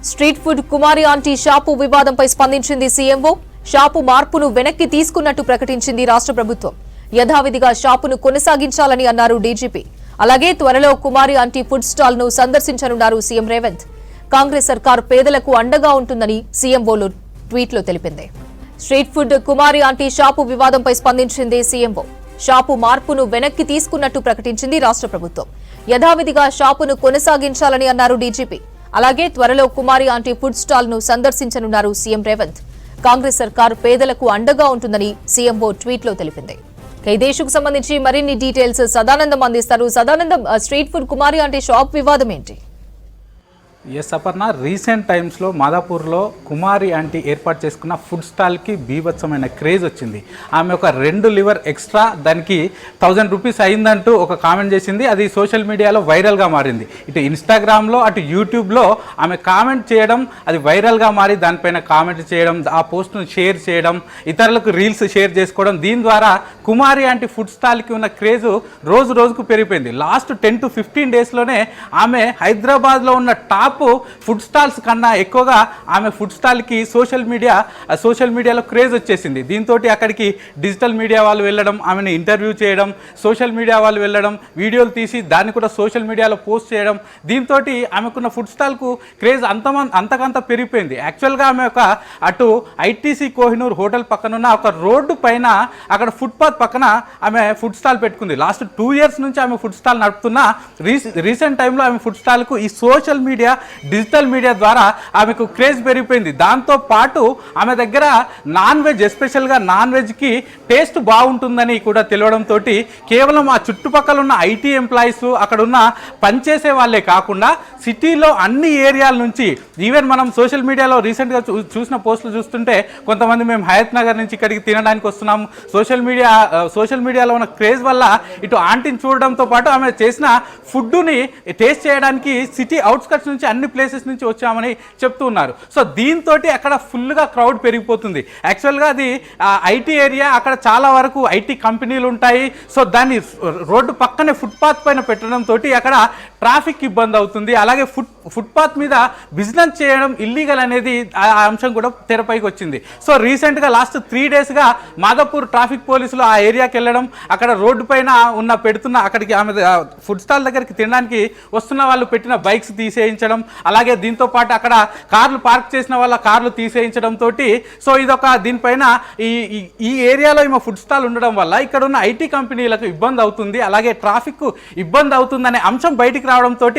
Street food కుమారి aunty shop వివాదంపై స్పందించింది CMO. Shop మార్పును వెనక్కి తీసుకున్నట్టు ప్రకటించింది రాష్ట్ర ప్రభుత్వం. యథావిధిగా షాపును కొనసాగించాలని అన్నారు డీజీపీ. అలాగే త్వరలో కుమారి ఆంటీ ఫుడ్ స్టాల్ ను సందర్శించనున్నారు సీఎం రేవంత్. కాంగ్రెస్ సర్కార్ పేదలకు అండగా ఉంటుందని సీఎంఓలో ట్వీట్లో తెలిపింది. స్ట్రీట్ ఫుడ్ కుమారి ఆంటీ షాపు వివాదంపై స్పందించింది సీఎంఓ. షాపు మార్పును వెనక్కి తీసుకున్నట్టు ప్రకటించింది రాష్ట్ర ప్రభుత్వం. యథావిధిగా షాపును కొనసాగించాలని అన్నారు డీజీపీ. అలాగే త్వరలో కుమారి ఆంటీ ఫుడ్ స్టాల్ ను సందర్శించనున్నారు సీఎం రేవంత్. కాంగ్రెస్ సర్కార్ పేదలకు అండగా ఉంటుందని సీఎంఓ ట్వీట్లో తెలిపింది. ఇదే ఇష్యూకు సంబంధించి మరిన్ని డీటెయిల్స్ సదానందం అందిస్తారు. సదానందం, స్ట్రీట్ ఫుడ్ కుమారి ఆంటీ షాప్ వివాదం ఏంటి? ఎస్ అపర్ణ, రీసెంట్ టైమ్స్లో మాదాపూర్లో కుమారి ఆంటీ ఏర్పాటు చేసుకున్న ఫుడ్ స్టాల్కి బీభత్సమైన క్రేజ్ వచ్చింది. ఆమె ఒక 2 లివర్ ఎక్స్ట్రా దానికి 1000 రూపీస్ అయిందంటూ ఒక కామెంట్ చేసింది. అది సోషల్ మీడియాలో వైరల్గా మారింది. ఇటు ఇన్స్టాగ్రామ్లో అటు యూట్యూబ్లో ఆమె కామెంట్ చేయడం అది వైరల్గా మారి దానిపైన కామెంట్ చేయడం, ఆ పోస్ట్ను షేర్ చేయడం, ఇతరులకు రీల్స్ షేర్ చేసుకోవడం, దీని ద్వారా కుమారి ఆంటీ ఫుడ్ స్టాల్కి ఉన్న క్రేజ్ రోజు రోజుకు పెరిగిపోయింది. లాస్ట్ 10 to 15 డేస్లోనే ఆమె హైదరాబాద్లో ఉన్న టాప్ ఫుడ్ స్టాల్స్ కన్నా ఎక్కువగా ఆమె ఫుడ్ స్టాల్కి సోషల్ మీడియాలో క్రేజ్ వచ్చేసింది. దీంతో అక్కడికి డిజిటల్ మీడియా వాళ్ళు వెళ్ళడం, ఆమెను ఇంటర్వ్యూ చేయడం, సోషల్ మీడియా వాళ్ళు వెళ్ళడం, వీడియోలు తీసి దాన్ని కూడా సోషల్ మీడియాలో పోస్ట్ చేయడం, దీంతో ఆమెకున్న ఫుడ్ స్టాల్కు క్రేజ్ అంతకంత పెరిగిపోయింది. యాక్చువల్గా ఆమె ఒక అటు ఐటీసీ కోహినూర్ హోటల్ పక్కనున్న ఒక రోడ్డు పైన అక్కడ ఫుట్పాత్ పక్కన ఆమె ఫుడ్ స్టాల్ పెట్టుకుంది. లాస్ట్ 2 years నుంచి ఆమె ఫుడ్ స్టాల్ నడుపుతున్న రీసెంట్ టైంలో ఆమె ఫుడ్ స్టాల్కు ఈ సోషల్ మీడియా, డిజిటల్ మీడియా ద్వారా ఆమెకు క్రేజ్ పెరిగిపోయింది. దాంతో పాటు ఆమె దగ్గర నాన్ వెజ్, ఎస్పెషల్గా నాన్ వెజ్కి టేస్ట్ బాగుంటుందని కూడా తెలియడంతో కేవలం ఆ చుట్టుపక్కల ఉన్న ఐటీ ఎంప్లాయీస్, అక్కడ ఉన్న పనిచేసే వాళ్ళే కాకుండా సిటీలో అన్ని ఏరియాల నుంచి, ఈవెన్ మనం సోషల్ మీడియాలో రీసెంట్గా చూసిన పోస్టులు చూస్తుంటే కొంతమంది మేము హయత్ నగర్ నుంచి ఇక్కడికి తినడానికి వస్తున్నాము, సోషల్ మీడియాలో ఉన్న క్రేజ్ వల్ల ఇటు ఆంటీని చూడడంతో పాటు ఆమె చేసిన ఫుడ్ని టేస్ట్ చేయడానికి సిటీ అవుట్స్కట్స్ నుంచి అన్ని ప్లేసెస్ నుంచి వచ్చామని చెప్తూ ఉన్నారు. సో దీంతో అక్కడ ఫుల్గా క్రౌడ్ పెరిగిపోతుంది. యాక్చువల్గా అది ఐటీ ఏరియా, అక్కడ చాలా వరకు ఐటీ కంపెనీలు ఉంటాయి. సో దాన్ని రోడ్డు పక్కనే ఫుట్పాత్ పైన పెట్టడంతో అక్కడ ట్రాఫిక్ ఇబ్బంది అవుతుంది. అలాగే ఫుట్పాత్ మీద బిజినెస్ చేయడం ఇల్లీగల్ అనేది ఆ అంశం కూడా తెరపైకి వచ్చింది. సో రీసెంట్గా లాస్ట్ 3 daysగా మాదాపూర్ ట్రాఫిక్ పోలీసులు ఆ ఏరియాకి వెళ్ళడం, అక్కడ రోడ్డు పైన పెడుతున్న అక్కడికి ఆమె ఫుడ్ స్టాల్ దగ్గరికి తినడానికి వస్తున్న వాళ్ళు పెట్టిన బైక్స్ తీసేయించడం, అలాగే దీంతో పాటు అక్కడ కార్లు పార్క్ చేసిన వాళ్ళ కార్లు తీసేయించడంతో సో ఇదొక దీనిపైన ఈ ఏరియాలో ఈమె ఫుడ్ స్టాల్ ఉండడం వల్ల ఇక్కడ ఉన్న ఐటీ కంపెనీలకు ఇబ్బంది అవుతుంది, అలాగే ట్రాఫిక్ ఇబ్బంది అవుతుందనే అంశం బయటికి రావడంతో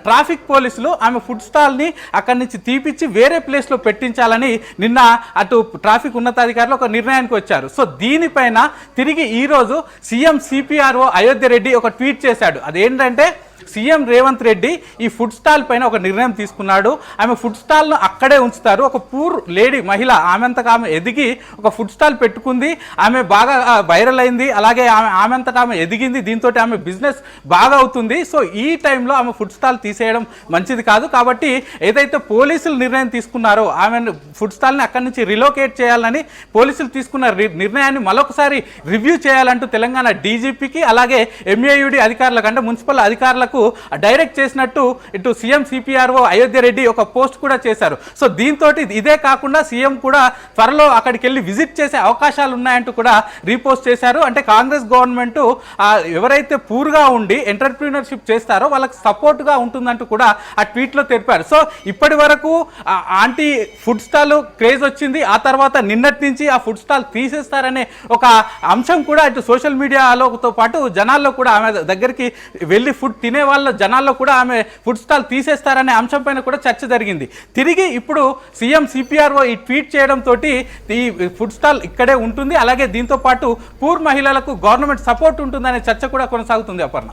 ట్రాఫిక్ పోలీసులు ఆమె ఫుడ్ స్టాల్ని అక్కడి నుంచి తీపిచ్చి వేరే ప్లేస్లో పెట్టించాలని నిన్న అటు ట్రాఫిక్ ఉన్నతాధికారులు ఒక నిర్ణయానికి వచ్చారు. సో దీనిపైన తిరిగి ఈరోజు సీఎం సిపిఆర్ఓ అయోధ్య రెడ్డి ఒక ట్వీట్ చేశాడు. అదేంటంటే సీఎం రేవంత్ రెడ్డి ఈ ఫుడ్ స్టాల్ పైన ఒక నిర్ణయం తీసుకున్నాడు. ఆమె ఫుడ్ స్టాల్ను అక్కడే ఉంచుతారు. ఒక పూర్ లేడీ మహిళ ఆమె ఎదిగి ఒక ఫుడ్ స్టాల్ పెట్టుకుంది, ఆమె బాగా వైరల్ అయింది, అలాగే ఆమె ఎదిగింది, దీంతో ఆమె బిజినెస్ బాగా అవుతుంది. సో ఈ టైంలో ఆమె ఫుడ్ స్టాల్ తీసేయడం మంచిది కాదు. కాబట్టి ఏదైతే పోలీసులు నిర్ణయం తీసుకున్నారో ఆమె ఫుడ్ స్టాల్ని అక్కడి నుంచి రిలోకేట్ చేయాలని పోలీసులు తీసుకున్న నిర్ణయాన్ని మరొకసారి రివ్యూ చేయాలంటూ తెలంగాణ డీజీపీకి అలాగే ఎంఏయుడి అధికారులకు, అంటే మున్సిపల్ అధికారులకు డైరెక్ట్ చేసినట్టు ఇటు సీఎం సిపిఆర్ఓ అయోధ్య రెడ్డి ఒక పోస్ట్ కూడా చేశారు. సో దీంతో ఇదే కాకుండా సీఎం కూడా త్వరలో అక్కడికి వెళ్ళి విజిట్ చేసే అవకాశాలు ఉన్నాయంటూ కూడా రీపోస్ట్ చేశారు. అంటే కాంగ్రెస్ గవర్నమెంట్ ఎవరైతే పూర్గా ఉండి ఎంటర్ప్రీనర్షిప్ చేస్తారో వాళ్ళకి సపోర్ట్గా ఉంటుందంటూ కూడా ఆ ట్వీట్లో తెలిపారు. సో ఇప్పటి వరకు ఆంటీ ఫుడ్ స్టాల్ క్రేజ్ వచ్చింది, ఆ తర్వాత నిన్నటి నుంచి ఆ ఫుడ్ స్టాల్ తీసేస్తారనే ఒక అంశం కూడా ఇటు సోషల్ మీడియాలోతో పాటు జనాల్లో కూడా ఆమె దగ్గరికి వెళ్ళి ఫుడ్ తినే వాళ్ళ జనాల్లో కూడా ఆమె ఫుడ్ స్టాల్ తీసేస్తారనే అంశం పైన కూడా చర్చ జరిగింది. తిరిగి ఇప్పుడు సీఎం సిపిఆర్ఓ ఈ ట్వీట్ చేయడంతో ఈ ఫుడ్ స్టాల్ ఇక్కడే ఉంటుంది, అలాగే దీంతో పాటు పూర్ మహిళలకు గవర్నమెంట్ సపోర్ట్ ఉంటుందనే చర్చ కూడా కొనసాగుతుంది. అపర్ణ.